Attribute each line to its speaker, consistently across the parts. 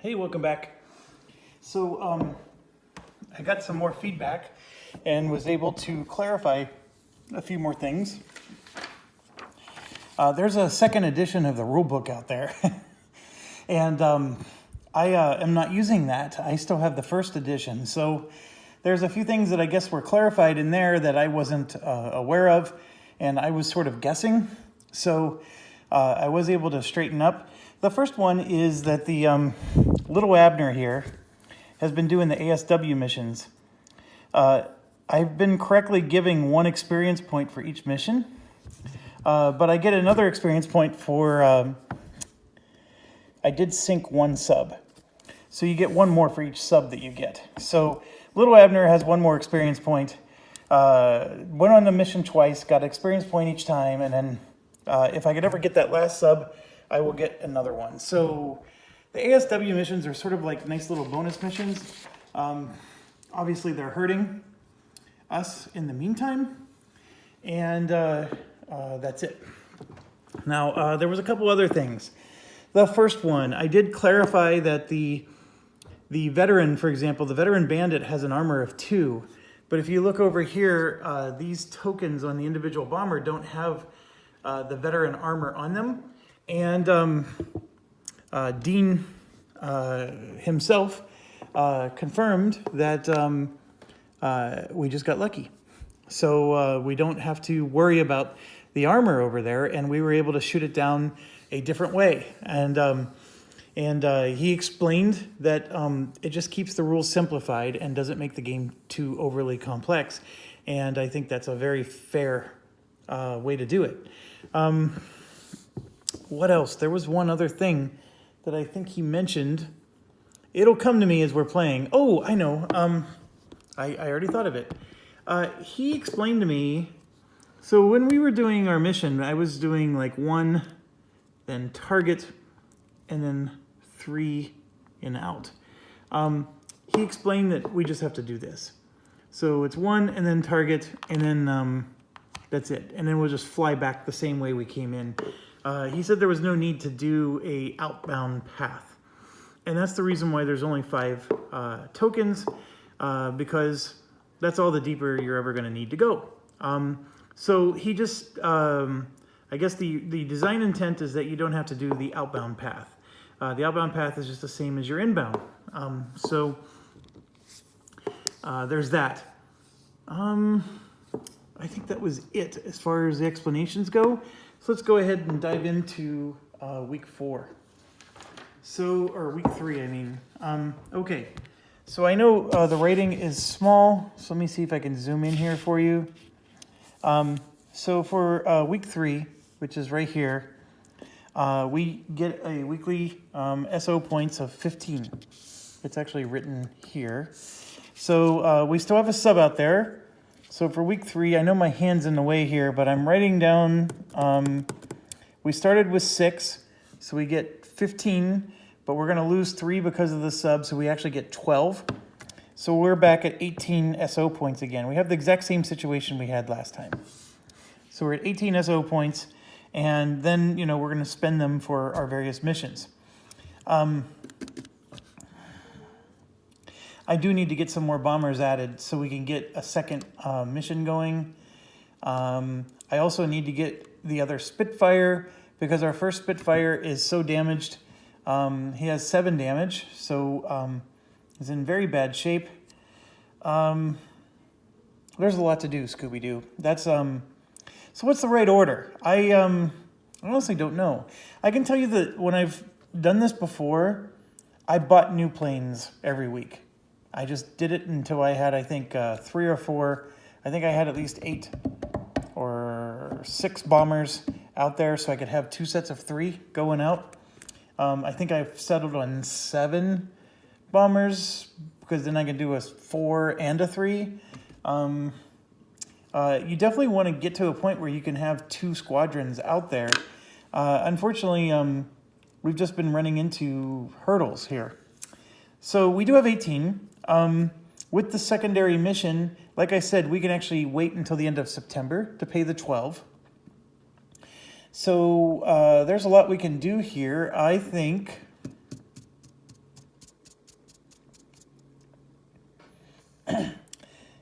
Speaker 1: Hey, welcome back. So I got some more feedback and was able to clarify a few more things. There's a second edition of the rulebook out there, and I am not using that. I still have the first edition. So there's a few things that I guess were clarified in there that I wasn't aware of, and I was sort of guessing. So I was able to straighten up. The first one is that the little Abner here has been doing the ASW missions. I've been correctly giving 1 experience point for each mission, but I get another experience point for, I did sink 1 sub. So you get 1 more for each sub that you get. So little Abner has 1 more experience point. Went on the mission twice, got an experience point each time, and then if I could ever get that last sub, I will get another one. So the ASW missions are sort of like nice little bonus missions. Obviously, they're hurting us in the meantime, and that's it. Now, there was a couple other things. The first one, I did clarify that the veteran, for example, the veteran bandit has an armor of 2, but if you look over here, these tokens on the individual bomber don't have the veteran armor on them. And Dean himself confirmed that we just got lucky. So we don't have to worry about the armor over there, and we were able to shoot it down a different way. And he explained that it just keeps the rules simplified and doesn't make the game too overly complex. And I think that's a very fair way to do it. What else? There was one other thing that I think he mentioned. It'll come to me as we're playing. Oh, I know. I already thought of it. He explained to me, so when we were doing our mission, I was doing like 1, then target, and then 3 and out. He explained that we just have to do this. So it's 1 and then target, and then that's it. And then we'll just fly back the same way we came in. He said there was no need to do a outbound path. And that's the reason why there's only 5 tokens, because that's all the deeper you're ever going to need to go. So he just, I guess the design intent is that you don't have to do the outbound path. The outbound path is just the same as your inbound. So there's that. I think that was it as far as the explanations go. So let's go ahead and dive into week 4. Or week 3, I mean. Okay, so I know the rating is small, so let me see if I can zoom in here for you. So for week 3, which is right here, we get a weekly SO points of 15. It's actually written here. So we still have a sub out there. So for week 3, I know my hand's in the way here, but I'm writing down, we started with 6, so we get 15, but we're going to lose 3 because of the sub, so we actually get 12. So we're back at 18 SO points again. We have the exact same situation we had last time. So we're at 18 SO points, and then, we're going to spend them for our various missions. I do need to get some more bombers added so we can get a second mission going. I also need to get the other Spitfire because our first Spitfire is so damaged. He has 7 damage, so he's in very bad shape. There's a lot to do, Scooby-Doo. That's so what's the right order? I honestly don't know. I can tell you that when I've done this before, I bought new planes every week. I just did it until I had, I think, 3 or 4. I think I had at least 8 or 6 bombers out there, so I could have 2 sets of 3 going out. I think I've settled on 7 bombers, because then I can do a 4 and a 3. You definitely want to get to a point where you can have 2 squadrons out there. Unfortunately, we've just been running into hurdles here. So we do have 18. With the secondary mission, like I said, we can actually wait until the end of September to pay the 12. So there's a lot we can do here. I think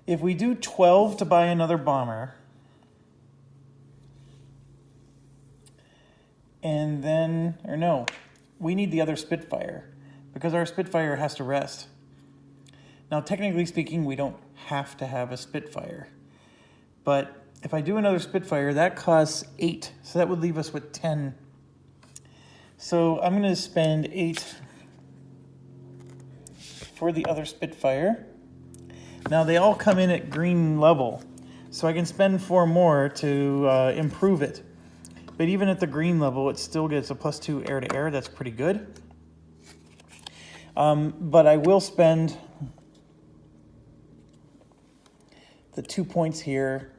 Speaker 1: if we do 12 to buy another bomber, and then, or no, we need the other Spitfire because our Spitfire has to rest. Now, technically speaking, we don't have to have a Spitfire, but if I do another Spitfire, that costs 8, so that would leave us with 10. So I'm going to spend 8 for the other Spitfire. Now they all come in at green level, so I can spend 4 more to improve it. But even at the green level, it still gets a +2 air-to-air. That's pretty good. But I will spend the 2 points here.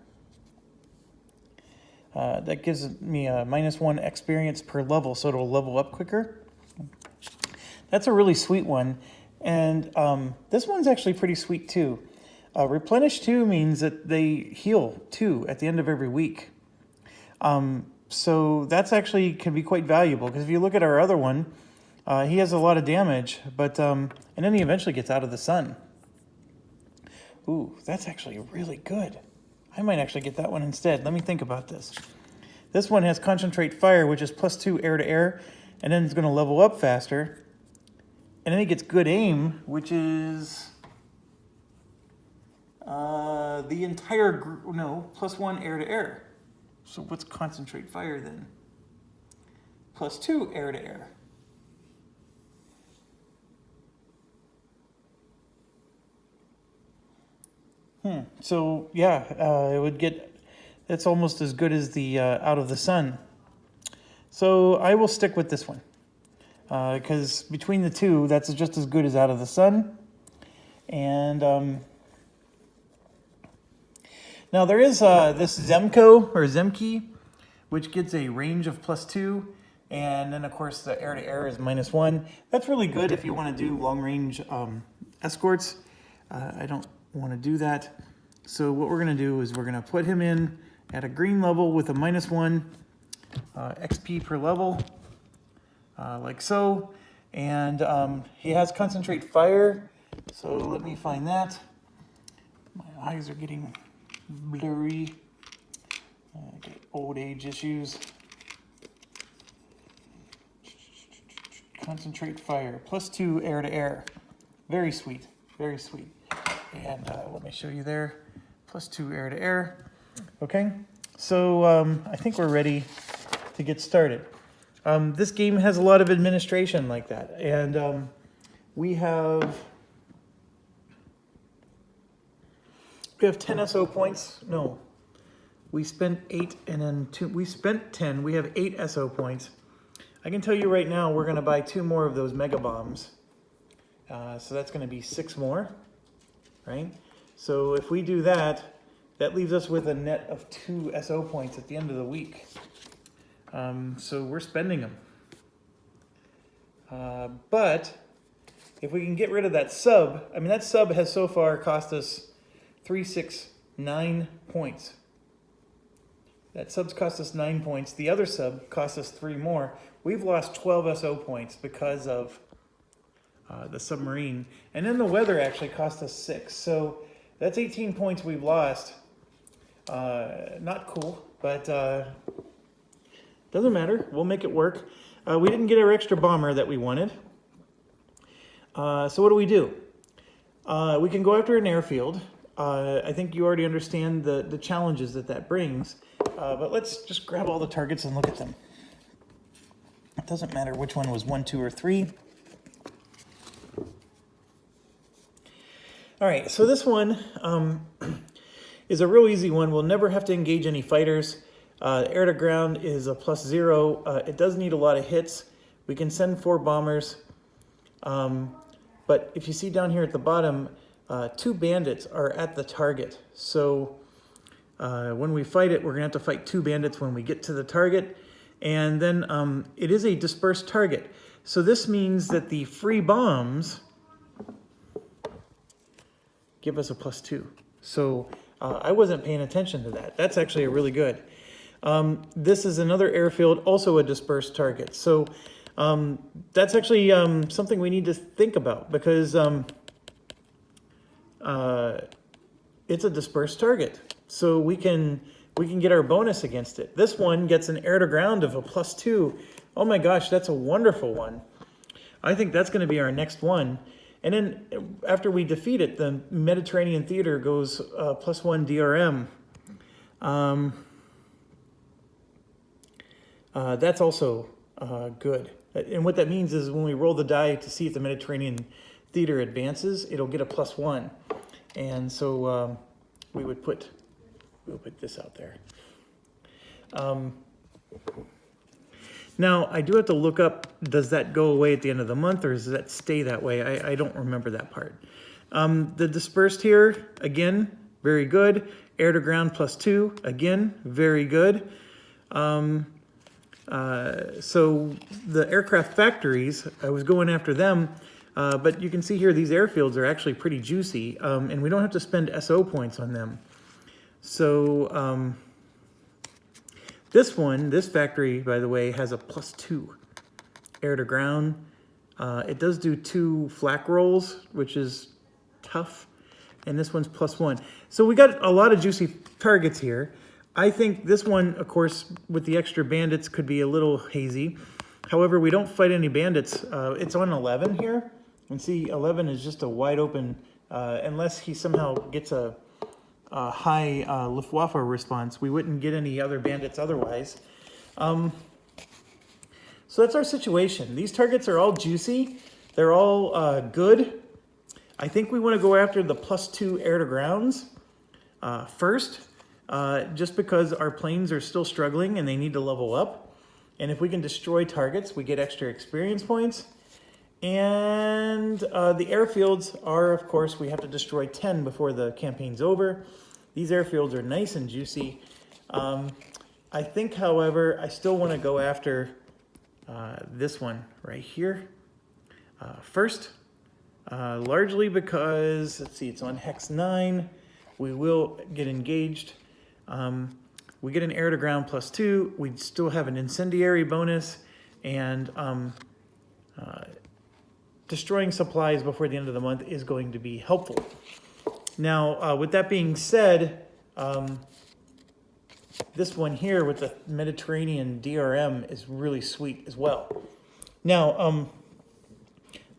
Speaker 1: That gives me a -1 experience per level, so it'll level up quicker. That's a really sweet one. And this one's actually pretty sweet too. Replenish 2 means that they heal 2 at the end of every week. So that's actually can be quite valuable, because if you look at our other one, he has a lot of damage, but and then he eventually gets out of the sun. Ooh, that's actually really good. I might actually get that one instead. Let me think about this. This one has Concentrate Fire, which is +2 air-to-air, and then it's going to level up faster. And then he gets Good Aim, which is the entire group, no, +1 air-to-air. So what's Concentrate Fire then? +2 air-to-air. So yeah, it would get, it's almost as good as the Out of the Sun. So I will stick with this one, because between the two, that's just as good as Out of the Sun. And now there is this Zemco or Zemke, which gets a range of +2, and then of course the air-to-air is -1. That's really good if you want to do long-range escorts. I don't want to do that. So what we're going to do is we're going to put him in at a green level with a -1 XP per level, like so. And he has Concentrate Fire. So let me find that. My eyes are getting blurry. I get old age issues. Concentrate Fire, +2 air-to-air. Very sweet, very sweet. And let me show you there, +2 air-to-air. Okay, so I think we're ready to get started. This game has a lot of administration like that, and we have 10 SO points. No, we spent 8 and then 2. We spent 10. We have 8 SO points. I can tell you right now, we're going to buy 2 more of those mega bombs. So that's going to be 6 more. Right? So if we do that, that leaves us with a net of 2 SO points at the end of the week. So we're spending them. But if we can get rid of that sub, I mean, that sub has so far cost us 3, 6, 9 points. That sub's cost us 9 points. The other sub cost us 3 more. We've lost 12 SO points because of the submarine, and then the weather actually cost us 6, so that's 18 points we've lost. Not cool, but doesn't matter, we'll make it work. We didn't get our extra bomber that we wanted, so what do? We can go after an airfield. I think you already understand the challenges that brings, but let's just grab all the targets and look at them. It doesn't matter which one was 1, 2, or 3. All right, so this one is a real easy one. We'll never have to engage any fighters. Air to ground is a +0. It does need a lot of hits. We can send 4 bombers. But if you see down here at the bottom, 2 bandits are at the target. So when we fight it, we're going to have to fight 2 bandits when we get to the target. And then it is a dispersed target. So this means that the free bombs give us a +2. So I wasn't paying attention to that. That's actually a really good. This is another airfield, also a dispersed target. So that's actually something we need to think about, because it's a dispersed target. So we can get our bonus against it. This one gets an air to ground of a +2. Oh my gosh, that's a wonderful one. I think that's going to be our next one. And then after we defeat it, the Mediterranean Theater goes +1 DRM. That's also good. And what that means is when we roll the die to see if the Mediterranean Theater advances, it'll get a +1. And so we'll put this out there. Now, I do have to look up, does that go away at the end of the month, or does that stay that way? I don't remember that part. The dispersed here, again, very good. Air to ground +2, again, very good. So the aircraft factories, I was going after them, but you can see here these airfields are actually pretty juicy, and we don't have to spend SO points on them. So this factory, by the way, has a +2 air to ground. It does do 2 flak rolls, which is tough, and this one's +1. So we got a lot of juicy targets here. I think this one, of course, with the extra bandits could be a little hazy. However, we don't fight any bandits. It's on 11 here. And see, 11 is just a wide open, unless he somehow gets a high Luftwaffe response, we wouldn't get any other bandits otherwise. So that's our situation. These targets are all juicy. They're all good. I think we want to go after the +2 air to grounds first, just because our planes are still struggling and they need to level up. And if we can destroy targets, we get extra experience points. And the airfields are, of course, we have to destroy 10 before the campaign's over. These airfields are nice and juicy. I think, however, I still want to go after this one right here first, largely because, let's see, it's on Hex 9. We will get engaged. We get an air to ground +2. We still have an incendiary bonus, and destroying supplies before the end of the month is going to be helpful. Now, with that being said, this one here with the Mediterranean DRM is really sweet as well. Now,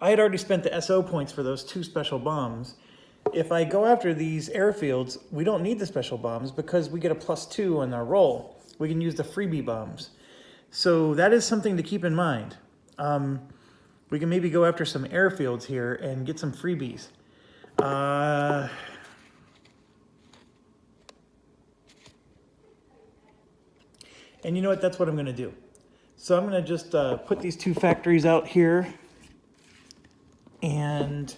Speaker 1: I had already spent the SO points for those 2 special bombs. If I go after these airfields, we don't need the special bombs because we get a +2 on our roll. We can use the freebie bombs. So that is something to keep in mind. We can maybe go after some airfields here and get some freebies. And you know what? That's what I'm going to do. So I'm going to just put these 2 factories out here. And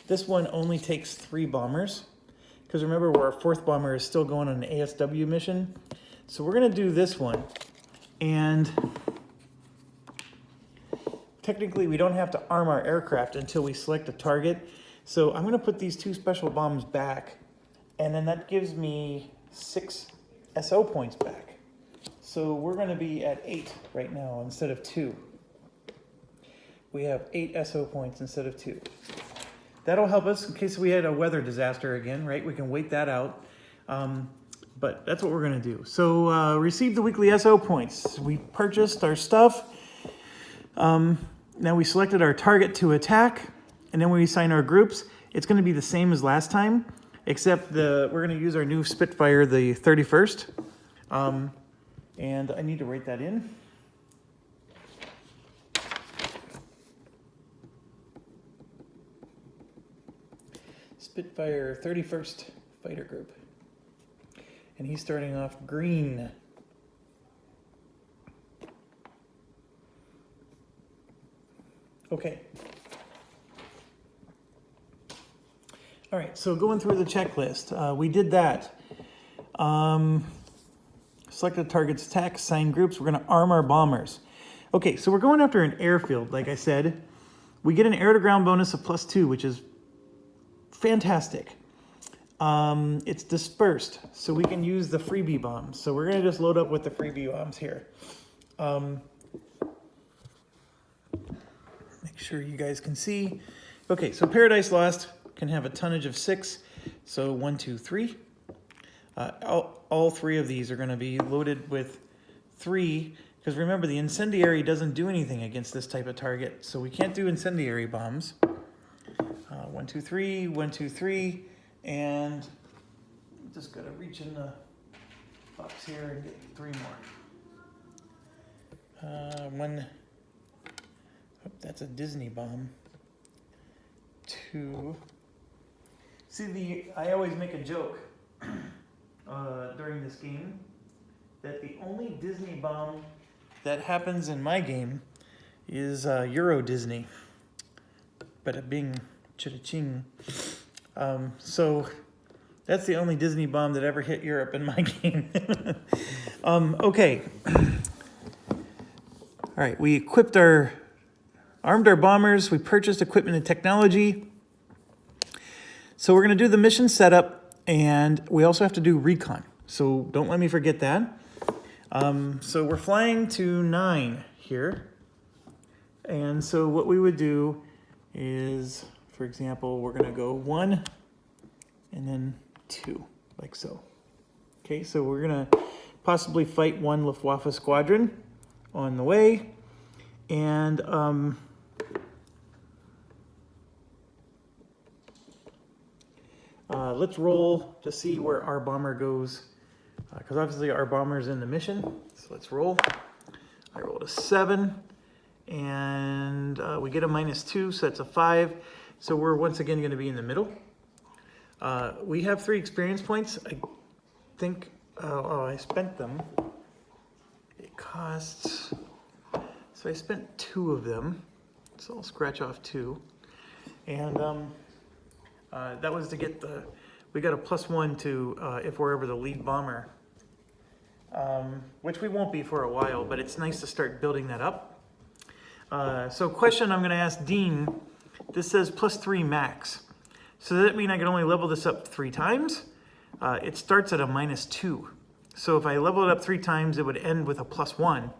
Speaker 1: this one only takes 3 bombers. Because remember, our 4th bomber is still going on an ASW mission. So we're going to do this one. And technically, we don't have to arm our aircraft until we select a target. So I'm going to put these 2 special bombs back. And then that gives me 6 SO points back. So we're going to be at 8 right now instead of 2. We have 8 SO points instead of 2. That'll help us in case we had a weather disaster again, right? We can wait that out. But that's what we're going to do. So receive the weekly SO points. We purchased our stuff. Now we selected our target to attack. And then when we assign our groups, it's going to be the same as last time, except we're going to use our new Spitfire, the 31st. And I need to write that in. Spitfire 31st Fighter Group. And he's starting off green. Okay. All right, so going through the checklist, we did that. Selected targets, attack, assign groups. We're going to arm our bombers. Okay, so we're going after an airfield, like I said. We get an air-to-ground bonus of +2, which is fantastic. It's dispersed, so we can use the freebie bombs. So we're going to just load up with the freebie bombs here. Make sure you guys can see. Okay, so Paradise Lost can have a tonnage of 6. So 1, 2, 3. All three of these are going to be loaded with 3, because remember the incendiary doesn't do anything against this type of target, so we can't do incendiary bombs. 1, 2, 3, 1, 2, 3, and I'm just got to reach in the box here and get 3 more. One, oh, that's a Disney bomb. 2. See, I always make a joke during this game that the only Disney bomb that happens in my game is Euro Disney. Bada bing, chita ching. So that's the only Disney bomb that ever hit Europe in my game. Okay. All right, we armed our bombers, we purchased equipment and technology. So we're going to do the mission setup, and we also have to do recon. So don't let me forget that. So we're flying to 9 here. And so what we would do is, for example, we're going to go 1 and then 2, like so. Okay, so we're going to possibly fight 1 Luftwaffe squadron on the way. And let's roll to see where our bomber goes, because obviously our bomber's in the mission. So let's roll. I rolled a 7, and we get a -2, so that's a 5. So we're once again going to be in the middle. We have 3 experience points. I think, I spent them. It costs, so I spent 2 of them. So I'll scratch off 2. And that was to get we got a +1 to if we're ever the lead bomber, which we won't be for a while, but it's nice to start building that up. So question I'm going to ask Dean, this says +3 max. So does that mean I can only level this up 3 times? It starts at a -2. So if I level it up 3 times, it would end with a +1.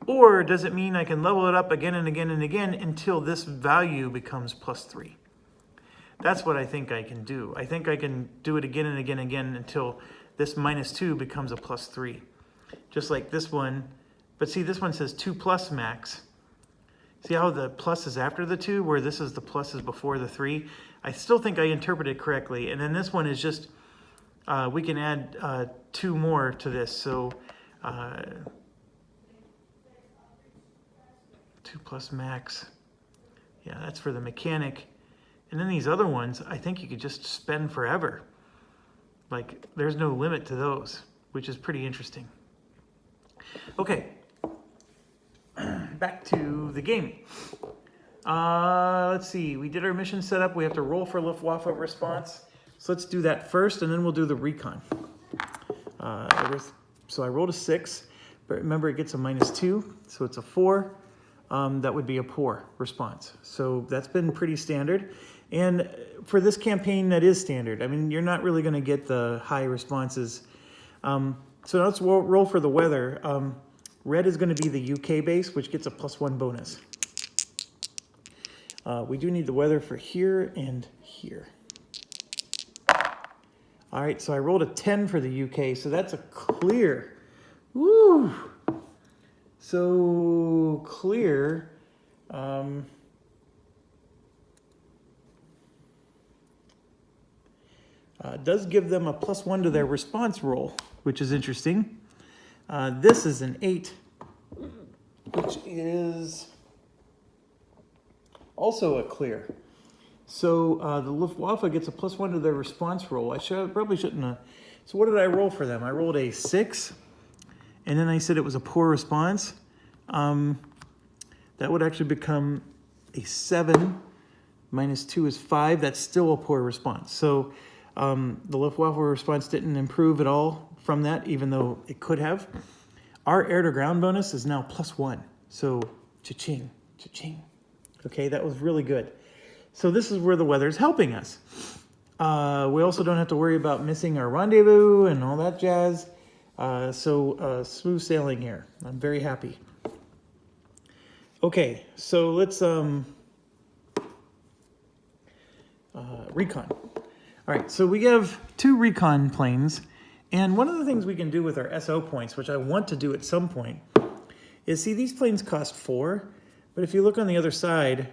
Speaker 1: Or does it mean I can level it up again and again and again until this value becomes +3? That's what I think I can do. I think I can do it again and again and again until this -2 becomes a +3. Just like this one. But see, this one says 2+ max. See how the plus is after the 2, where this is the plus is before the 3? I still think I interpreted correctly. And then this one is just, we can add 2 more to this. So 2+ max. Yeah, that's for the mechanic. And then these other ones, I think you could just spend forever. Like, there's no limit to those, which is pretty interesting. Okay, back to the game. Let's see, we did our mission setup. We have to roll for Luftwaffe response. So let's do that first, and then we'll do the recon. So I rolled a 6, but remember it gets a -2, so it's a 4. That would be a poor response. So that's been pretty standard. And for this campaign, that is standard. I mean, you're not really going to get the high responses. So now let's roll for the weather. Red is going to be the UK base, which gets a +1 bonus. We do need the weather for here and here. All right, so I rolled a 10 for the UK, so that's a clear. Woo! So clear. Does give them a +1 to their response roll, which is interesting. This is an 8, which is also a clear. So the Luftwaffe gets a +1 to their response roll. Probably shouldn't have. So what did I roll for them? I rolled a 6, and then I said it was a poor response. That would actually become a 7. -2 is 5. That's still a poor response. So the Luftwaffe response didn't improve at all from that, even though it could have. Our air-to-ground bonus is now +1. So cha-ching, cha-ching. Okay, that was really good. So this is where the weather is helping us. We also don't have to worry about missing our rendezvous and all that jazz. So smooth sailing here. I'm very happy. Okay, so let's recon. All right, so we have 2 Recon planes, and one of the things we can do with our SO points, which I want to do at some point, is see these planes cost 4, but if you look on the other side,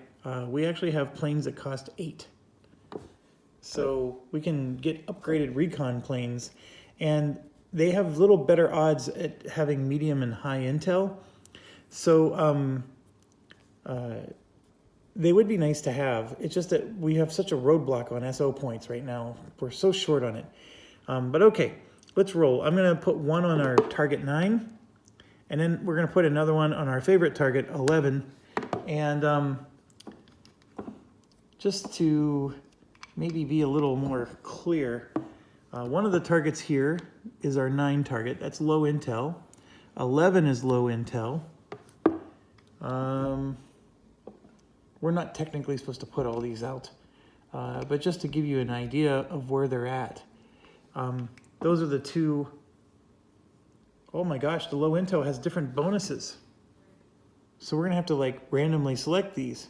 Speaker 1: we actually have planes that cost 8. So we can get upgraded Recon planes, and they have little better odds at having medium and high intel. So they would be nice to have. It's just that we have such a roadblock on SO points right now. We're so short on it. But okay, let's roll. I'm going to put one on our target 9, and then we're going to put another one on our favorite target 11. And just to maybe be a little more clear, one of the targets here is our 9 target. That's low intel. 11 is low intel. We're not technically supposed to put all these out, but just to give you an idea of where they're at. Those are the 2. Oh my gosh, the low intel has different bonuses. So we're gonna have to like randomly select these.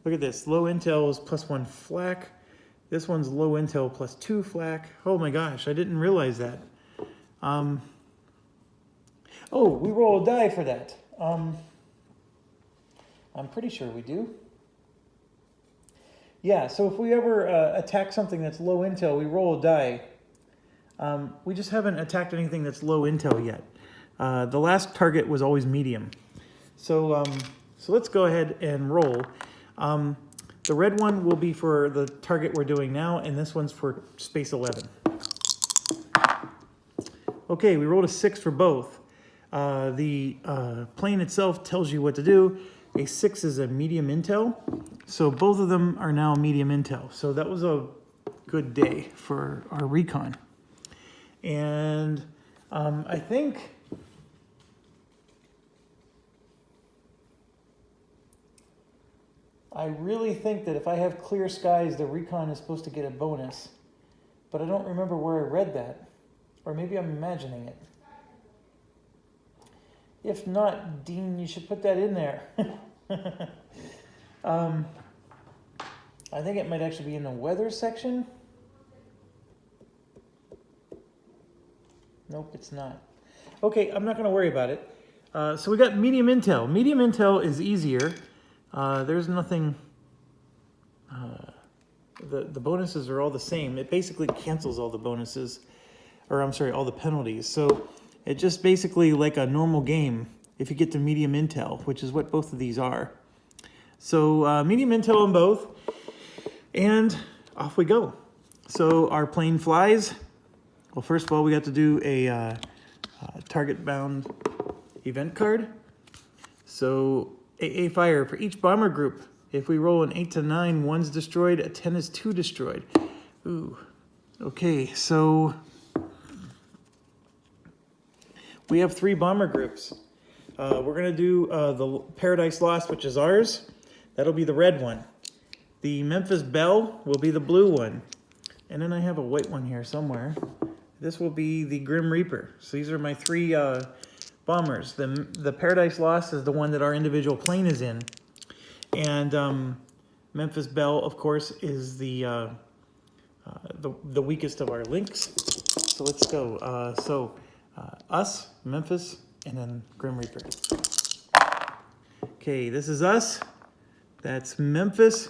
Speaker 1: Look at this, low intel is +1 flak. This one's low intel +2 flak. Oh my gosh, I didn't realize that. Oh, we roll a die for that. I'm pretty sure we do. Yeah, so if we ever attack something that's low intel, we roll a die. We just haven't attacked anything that's low intel yet. The last target was always medium. So let's go ahead and roll. The red one will be for the target we're doing now, and this one's for space 11. Okay, we rolled a 6 for both. The plane itself tells you what to do. A 6 is a medium intel, so both of them are now medium intel. So that was a good day for our Recon. And I really think that if I have clear skies, the Recon is supposed to get a bonus. But I don't remember where I read that. Or maybe I'm imagining it. If not, Dean, you should put that in there. I think it might actually be in the weather section. Nope, it's not. Okay, I'm not going to worry about it. So we got medium intel. Medium intel is easier. There's nothing... The bonuses are all the same. It basically cancels all the bonuses. Or I'm sorry, all the penalties. So it's just basically like a normal game if you get to medium intel, which is what both of these are. So medium intel on both, and off we go. So our plane flies. Well, first of all, we got to do a target-bound event card. So AA fire for each bomber group. If we roll an 8 to 9, 1's destroyed, a 10 is 2 destroyed. Ooh. Okay, so we have 3 bomber groups. We're going to do the Paradise Lost, which is ours. That'll be the red one. The Memphis Belle will be the blue one. And then I have a white one here somewhere. This will be the Grim Reaper. So these are my 3 bombers. The Paradise Lost is the one that our individual plane is in. And Memphis Belle, of course, is the weakest of our links. So let's go. Us, Memphis, and then Grim Reaper. Okay, this is us. That's Memphis,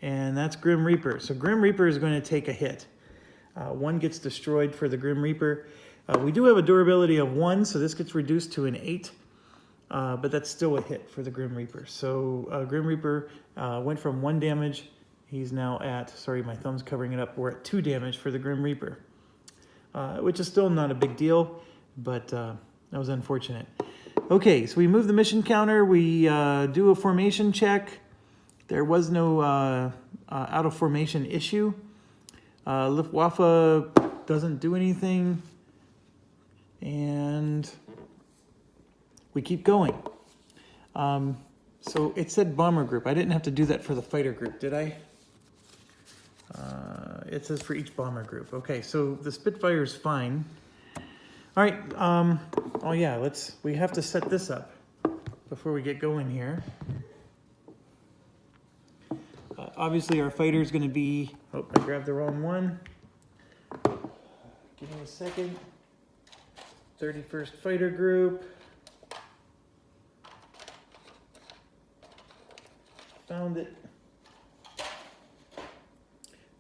Speaker 1: and that's Grim Reaper. So Grim Reaper is going to take a hit. 1 gets destroyed for the Grim Reaper. We do have a durability of 1, so this gets reduced to an 8. But that's still a hit for the Grim Reaper. So Grim Reaper went from 1 damage. He's now at, sorry, my thumb's covering it up. We're at 2 damage for the Grim Reaper, which is still not a big deal, but that was unfortunate. Okay, so we move the mission counter. We do a formation check. There was no out of formation issue. Luftwaffe doesn't do anything. And we keep going. So it said bomber group. I didn't have to do that for the fighter group, did I? It says for each bomber group. Okay, so the Spitfire is fine. All right. Oh yeah, we have to set this up before we get going here. Obviously our fighter is going to be, oh, I grabbed the wrong one. Give me a second. 31st Fighter Group. Found it.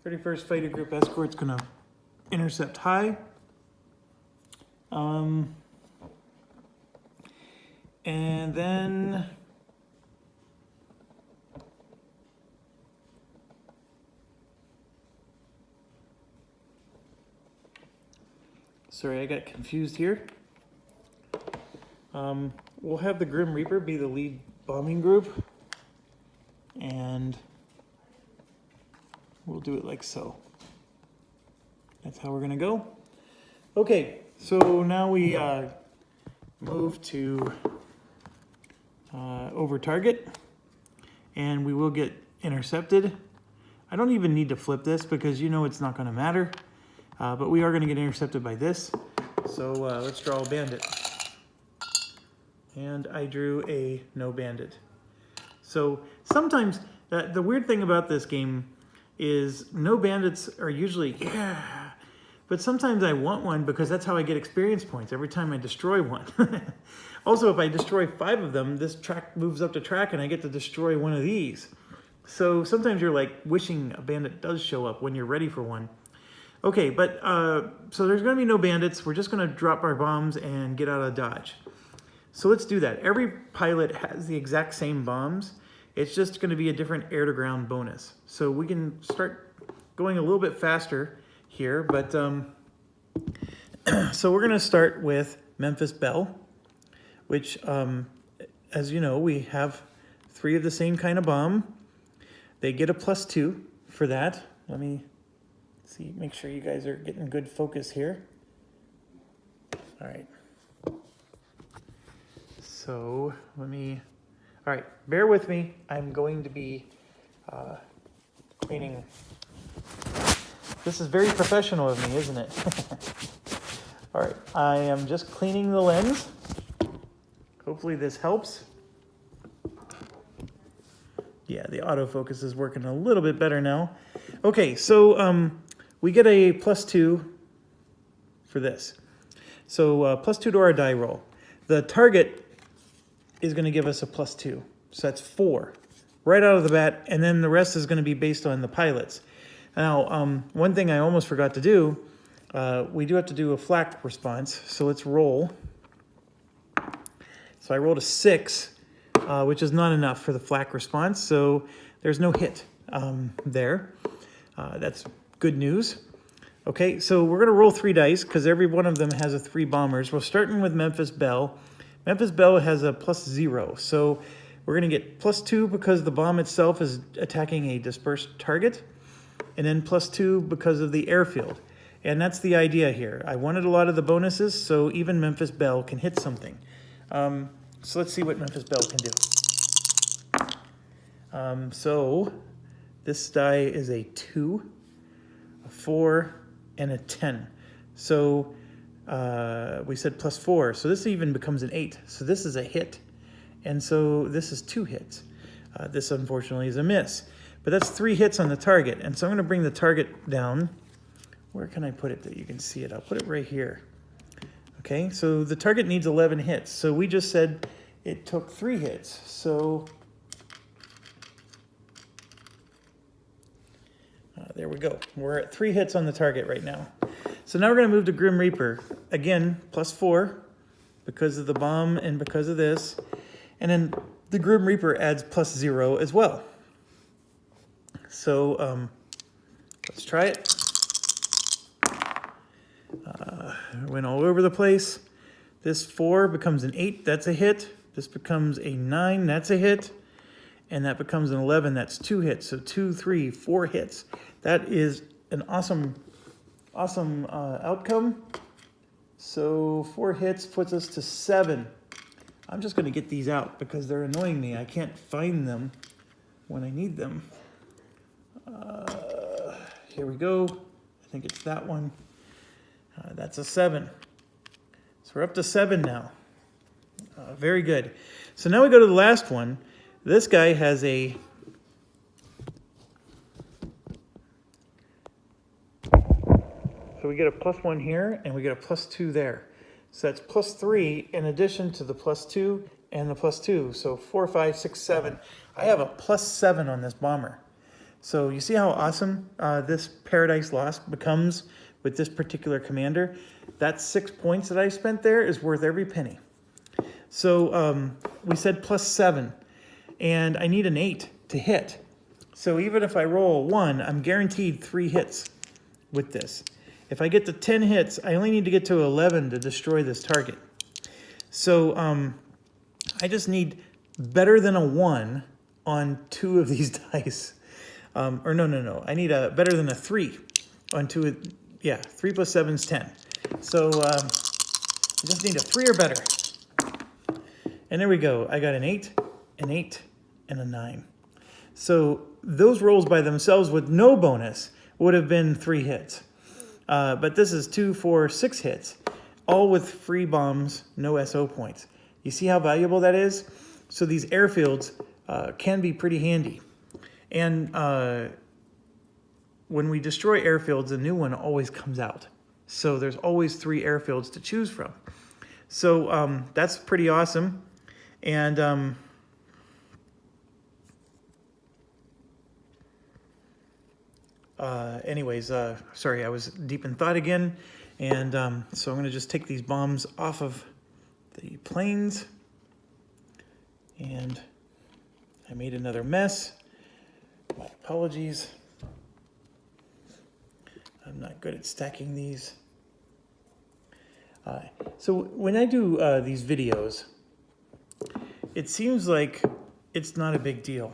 Speaker 1: 31st Fighter Group escort's going to intercept high. And then sorry, I got confused here. We'll have the Grim Reaper be the lead bombing group, and we'll do it like so. That's how we're gonna go. Okay, so now we move to over target, and we will get intercepted. I don't even need to flip this because you know it's not gonna matter, but we are gonna get intercepted by this. So let's draw a bandit. And I drew a no bandit. So sometimes, the weird thing about this game is no bandits are usually, yeah, but sometimes I want one because that's how I get experience points every time I destroy one. Also, if I destroy 5 of them, this track moves up to track and I get to destroy one of these. So sometimes you're like wishing a bandit does show up when you're ready for one. Okay, but so there's gonna be no bandits. We're just gonna drop our bombs and get out of dodge. So let's do that. Every pilot has the exact same bombs. It's just going to be a different air-to-ground bonus. So we can start going a little bit faster here. But so we're going to start with Memphis Belle, which, as you know, we have 3 of the same kind of bomb. They get a +2 for that. Let me see, make sure you guys are getting good focus here. All right. So all right, bear with me. I'm going to be cleaning. This is very professional of me, isn't it? All right, I am just cleaning the lens. Hopefully this helps. Yeah, the autofocus is working a little bit better now. Okay, so we get a +2 for this. So +2 to our die roll. The target is going to give us a +2. So that's 4 right out of the bat, and then the rest is going to be based on the pilots. Now, one thing I almost forgot to do, we do have to do a flak response, so let's roll. So I rolled a 6, which is not enough for the flak response, so there's no hit there. That's good news. Okay, so we're going to roll 3 dice because every one of them has a 3 bombers. We're starting with Memphis Belle. Memphis Belle has a +0, so we're going to get +2 because the bomb itself is attacking a dispersed target, and then +2 because of the airfield. And that's the idea here. I wanted a lot of the bonuses, so even Memphis Belle can hit something. So let's see what Memphis Belle can do. So this die is a 2, a 4, and a 10. So we said +4, so this even becomes an 8. So this is a hit, and so this is 2 hits. This unfortunately is a miss, but that's 3 hits on the target, and so I'm going to bring the target down. Where can I put it that you can see it? I'll put it right here. Okay, so the target needs 11 hits, so we just said it took 3 hits, so there we go. We're at 3 hits on the target right now. So now we're going to move to Grim Reaper. Again, +4 because of the bomb and because of this. And then the Grim Reaper adds +0 as well. So let's try it. Went all over the place. This 4 becomes an 8. That's a hit. This becomes a 9. That's a hit. And that becomes an 11. That's 2 hits. So 2, 3, 4 hits. That is an awesome outcome. So 4 hits puts us to 7. I'm just going to get these out because they're annoying me. I can't find them when I need them. Here we go. I think it's that one. That's a 7. So we're up to 7 now. Very good. So now we go to the last one. This guy has a we get a +1 here, and we get a +2 there. So that's +3 in addition to the +2 and the +2. So 4, 5, 6, 7. I have a +7 on this bomber. So you see how awesome this Paradise Lost becomes with this particular commander? That 6 points that I spent there is worth every penny. So we said +7, and I need an 8 to hit. So even if I roll a 1, I'm guaranteed 3 hits with this. If I get to 10 hits, I only need to get to 11 to destroy this target. So I just need better than a 1 on 2 of these dice. Or no. I need a better than a 3 on 2. Yeah, 3 + 7 is 10. So I just need a 3 or better. And there we go. I got an 8, an 8, and a 9. So those rolls by themselves with no bonus would have been 3 hits. But this is 2, 4, 6 hits, all with free bombs, no SO points. You see how valuable that is? So these airfields can be pretty handy. And when we destroy airfields, a new one always comes out. So there's always 3 airfields to choose from. So that's pretty awesome. And anyways, sorry, I was deep in thought again. And so I'm going to just take these bombs off of the planes. And I made another mess. My apologies. I'm not good at stacking these. So when I do these videos, it seems like it's not a big deal.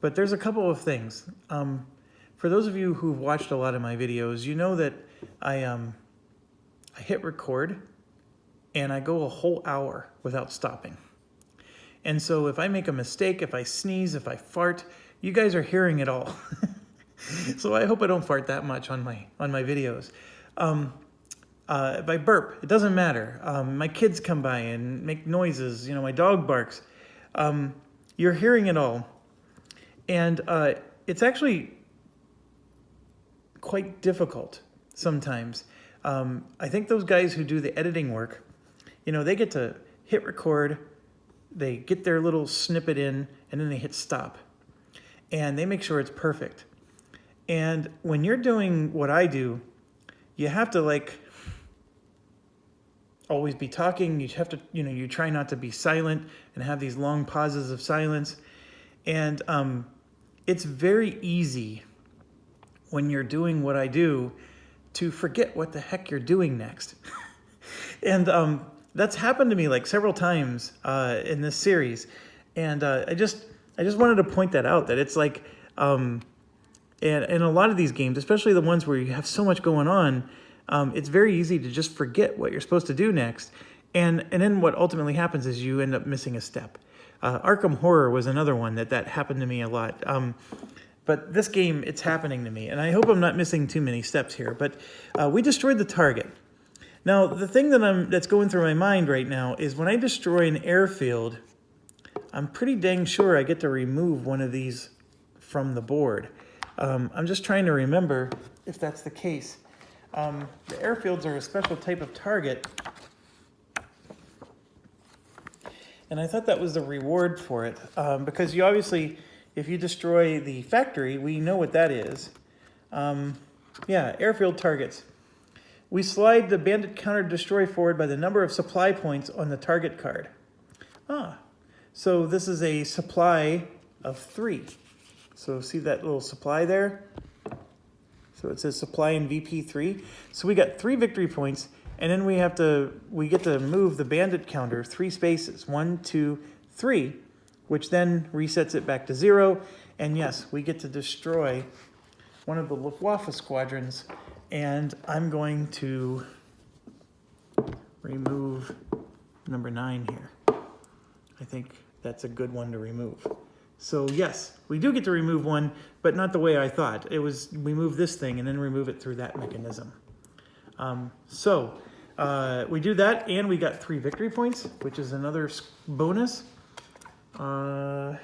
Speaker 1: But there's a couple of things. For those of you who've watched a lot of my videos, you know that I hit record and I go a whole hour without stopping. And so if I make a mistake, if I sneeze, if I fart, you guys are hearing it all. So I hope I don't fart that much on my videos. If I burp, it doesn't matter. My kids come by and make noises, you know, my dog barks. You're hearing it all. And it's actually quite difficult sometimes. I think those guys who do the editing work, you know, they get to hit record, they get their little snippet in, and then they hit stop. And they make sure it's perfect. And when you're doing what I do, you have to like always be talking. You have to, you know, you try not to be silent and have these long pauses of silence. And it's very easy when you're doing what I do to forget what the heck you're doing next. And that's happened to me like several times in this series. And I just wanted to point that out, that it's like, and in a lot of these games, especially the ones where you have so much going on, it's very easy to just forget what you're supposed to do next. And then what ultimately happens is you end up missing a step. Arkham Horror was another one that happened to me a lot. But this game, it's happening to me. And I hope I'm not missing too many steps here. But we destroyed the target. Now, the thing that's going through my mind right now is when I destroy an airfield, I'm pretty dang sure I get to remove one of these from the board. I'm just trying to remember if that's the case. The airfields are a special type of target. And I thought that was the reward for it. Because you obviously, if you destroy the factory, we know what that is. Yeah, airfield targets. We slide the bandit counter destroy forward by the number of supply points on the target card. So this is a supply of 3. So see that little supply there? So it says supply in VP3. So we got 3 victory points, and then we get to move the bandit counter 3 spaces, 1, 2, 3, which then resets it back to 0. And yes, we get to destroy one of the Luftwaffe squadrons, and I'm going to remove number 9 here. I think that's a good one to remove. So yes, we do get to remove one, but not the way I thought. It was, we move this thing and then remove it through that mechanism. We do that, and we got 3 victory points, which is another bonus. Not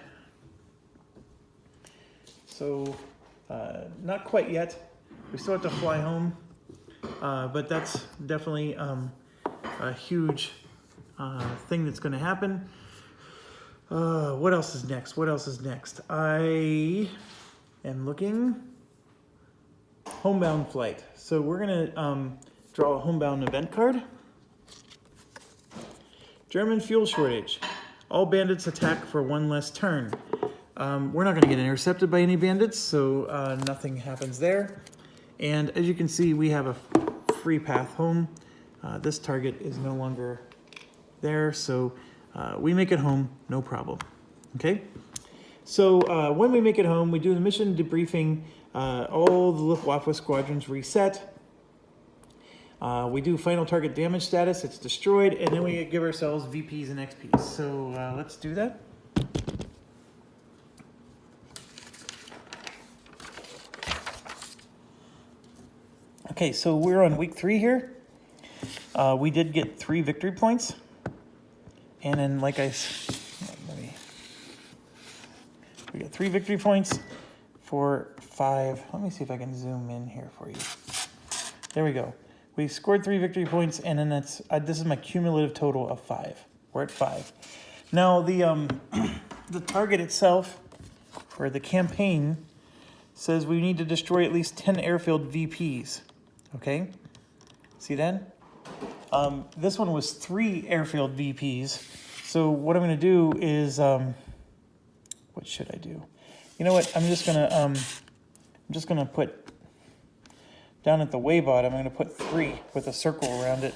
Speaker 1: quite yet. We still have to fly home. but that's definitely a huge thing that's going to happen. What else is next? What else is next? I am looking. Homebound flight. So we're going to draw a homebound event card. German fuel shortage. All bandits attack for one less turn. We're not going to get intercepted by any bandits, so nothing happens there. And as you can see, we have a free path home. This target is no longer there, so we make it home, no problem. Okay? So when we make it home, we do the mission debriefing. All the Luftwaffe squadrons reset. We do final target damage status, it's destroyed, and then we give ourselves VPs and XPs. So let's do that. Okay, so we're on week 3 here. We did get 3 victory points. And then we got 3 victory points for 5. Let me see if I can zoom in here for you. There we go. We scored 3 victory points, and then this is my cumulative total of 5. We're at 5. Now the target itself, or the campaign, says we need to destroy at least 10 airfield VPs. Okay, see that? This one was 3 airfield VPs. So what I'm going to do is, what should I do? You know what? I'm just gonna put down at the way bottom. I'm gonna put 3 with a circle around it,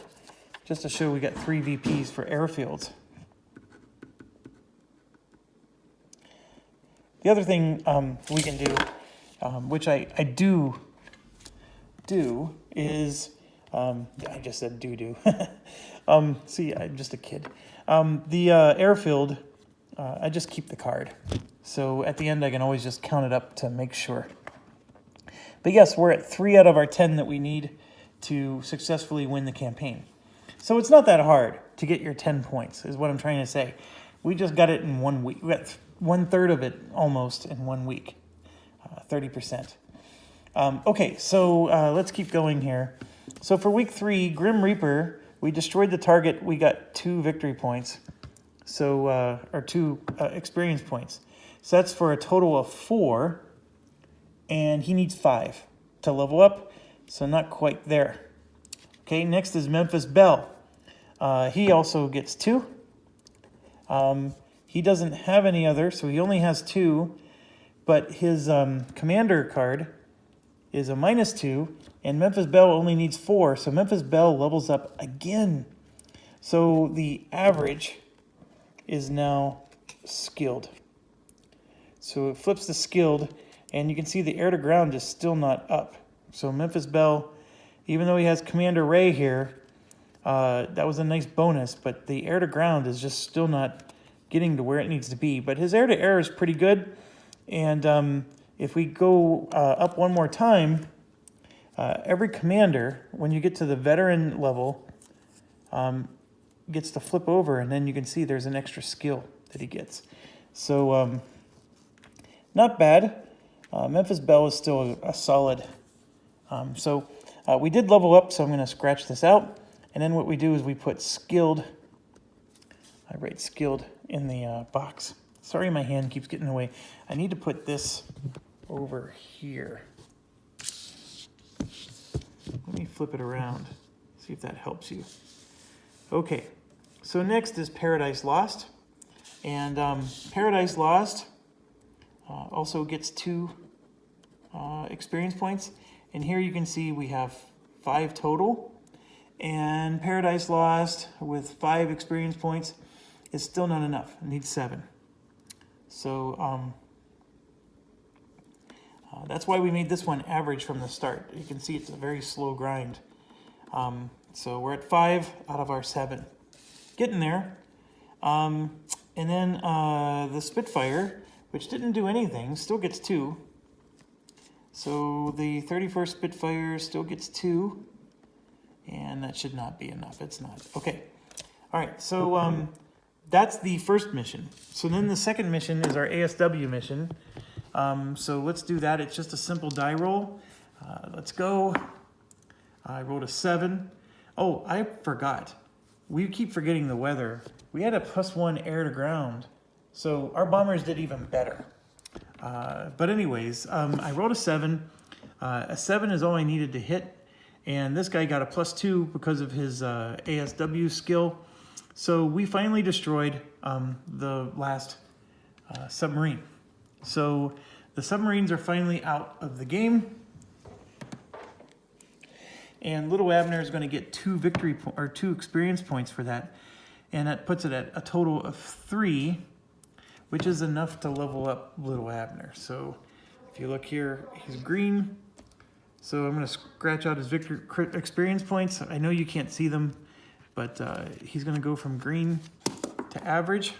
Speaker 1: just to show we got 3 VPs for airfields. The other thing we can do, which I do is, I just said do. See, I'm just a kid. The airfield, I just keep the card. So at the end, I can always just count it up to make sure. But yes, we're at 3 out of our 10 that we need to successfully win the campaign. So it's not that hard to get your 10 points, is what I'm trying to say. We just got it in 1 week. We got 1/3 of it almost in 1 week, 30%. Okay, so let's keep going here. So for week 3, Grim Reaper, we destroyed the target. We got 2 victory points, so or 2 experience points. So that's for a total of 4, and he needs 5 to level up, so not quite there. Okay, next is Memphis Belle. He also gets 2. He doesn't have any other, so he only has 2, but his commander card is a -2, and Memphis Belle only needs 4, so Memphis Belle levels up again. So the average is now skilled. So it flips to skilled, and you can see the air to ground is still not up. So Memphis Belle, even though he has Commander Ray here, that was a nice bonus, but the air to ground is just still not getting to where it needs to be. But his air to air is pretty good, and if we go up one more time, every commander, when you get to the veteran level, gets to flip over, and then you can see there's an extra skill that he gets. So not bad. Memphis Belle is still a solid. So we did level up, so I'm going to scratch this out. And then what we do is we put skilled. I write skilled in the box. Sorry, my hand keeps getting in the way. I need to put this over here. Let me flip it around, see if that helps you. Okay, so next is Paradise Lost. And Paradise Lost also gets 2 experience points. And here you can see we have 5 total. And Paradise Lost with 5 experience points is still not enough. It needs 7. So that's why we made this one average from the start. You can see it's a very slow grind. So we're at 5 out of our 7. Getting there. And then the Spitfire, which didn't do anything, still gets 2. So the 31st Spitfire still gets 2. And that should not be enough. It's not. Okay. All right. So that's the first mission. So then the second mission is our ASW mission. So let's do that. It's just a simple die roll. Let's go. I rolled a 7. Oh, I forgot. We keep forgetting the weather. We had a +1 air to ground, so our bombers did even better. But anyways, I rolled a 7. A 7 is all I needed to hit, and this guy got a +2 because of his ASW skill. So we finally destroyed the last submarine. So the submarines are finally out of the game. And little Abner is going to get 2 2 experience points for that. And that puts it at a total of 3, which is enough to level up little Abner. So if you look here, he's green. So I'm going to scratch out his experience points. I know you can't see them, but he's going to go from green to average,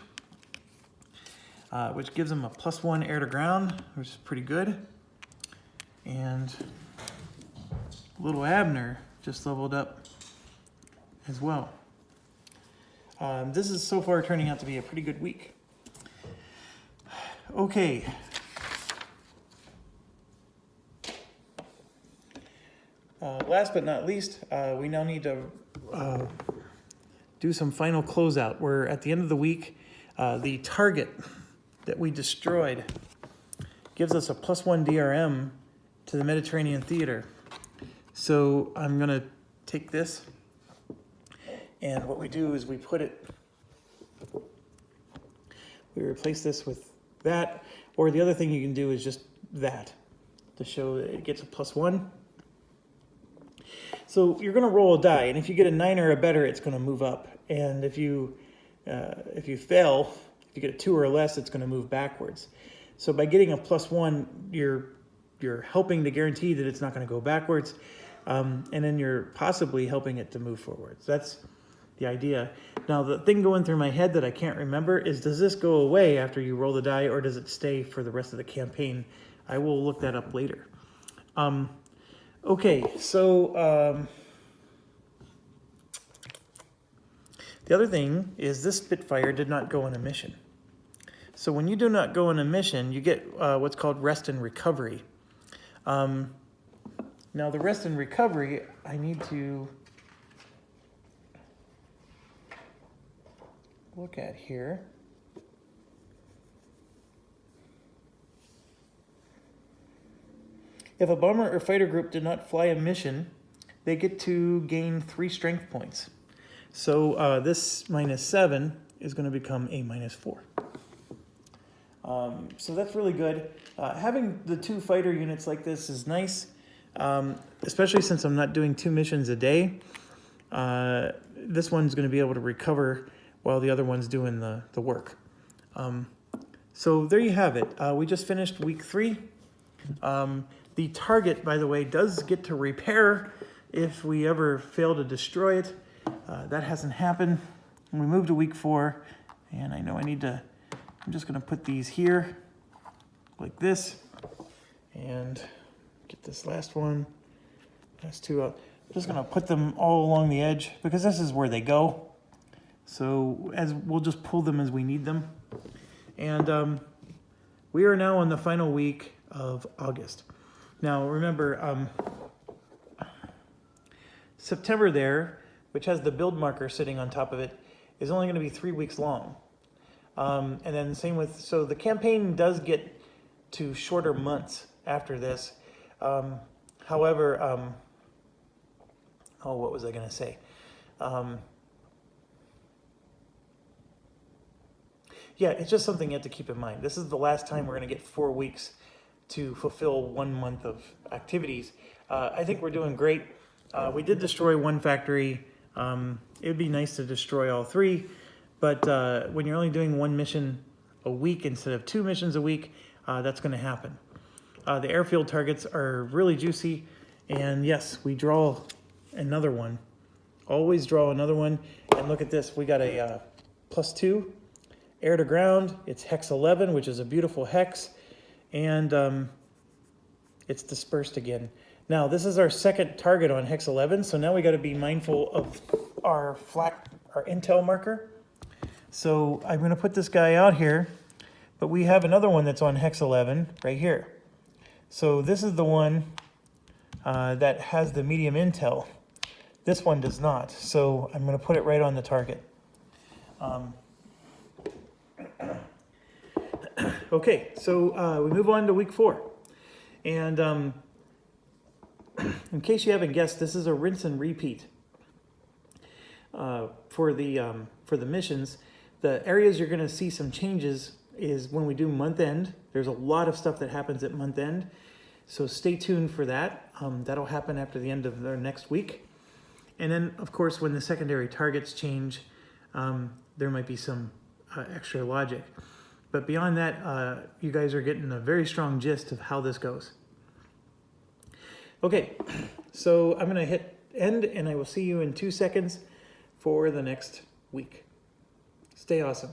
Speaker 1: which gives him a +1 air to ground, which is pretty good. And little Abner just leveled up as well. This is so far turning out to be a pretty good week. Okay. Last but not least, we now need to do some final closeout. We're at the end of the week. The target that we destroyed gives us a +1 DRM to the Mediterranean theater. So I'm going to take this, and what we do is we replace this with that, or the other thing you can do is just that to show that it gets a +1. So you're going to roll a die, and if you get a 9 or a better, it's going to move up. And if you fail, if you get a 2 or less, it's going to move backwards. So by getting a +1, you're helping to guarantee that it's not going to go backwards, and then you're possibly helping it to move forwards. That's the idea. Now, the thing going through my head that I can't remember is, does this go away after you roll the die, or does it stay for the rest of the campaign? I will look that up later. Okay, so the other thing is this Spitfire did not go on a mission. So when you do not go on a mission, you get what's called rest and recovery. Now the rest and recovery, I need to look at here. If a bomber or fighter group did not fly a mission, they get to gain 3 strength points. So this -7 is going to become a -4. So that's really good. Having the 2 fighter units like this is nice, especially since I'm not doing 2 missions a day. This one's going to be able to recover while the other one's doing the work. So there you have it. We just finished week 3. The target, by the way, does get to repair if we ever fail to destroy it. That hasn't happened. We moved to week 4, and I know I need to, I'm just going to put these here like this and get this last one. Last 2 out. I'm just going to put them all along the edge because this is where they go. So as we'll just pull them as we need them. And we are now on the final week of August. Now remember, September there, which has the build marker sitting on top of it, is only going to be 3 weeks long. And then same with, so the campaign does get to shorter months after this. However, oh, what was I going to say? Yeah, it's just something you have to keep in mind. This is the last time we're going to get 4 weeks to fulfill 1 month of activities. I think we're doing great. We did destroy 1 factory. It would be nice to destroy all 3, but when you're only doing 1 mission a week instead of 2 missions a week, that's going to happen. The airfield targets are really juicy, and yes, we draw another one. Always draw another one, and look at this. We got a +2 air to ground. It's hex 11, which is a beautiful hex, and it's dispersed again. Now, this is our second target on hex 11, so now we got to be mindful of our intel marker. So I'm going to put this guy out here, but we have another one that's on hex 11 right here. So this is the one that has the medium intel. This one does not, so I'm going to put it right on the target. Okay, so we move on to week 4. And in case you haven't guessed, this is a rinse and repeat for the missions. The areas you're going to see some changes is when we do month end. There's a lot of stuff that happens at month end, so stay tuned for that. That'll happen after the end of the next week. And then, of course, when the secondary targets change, there might be some extra logic. But beyond that, you guys are getting a very strong gist of how this goes. Okay, so I'm going to hit end, and I will see you in 2 seconds for the next week. Stay awesome.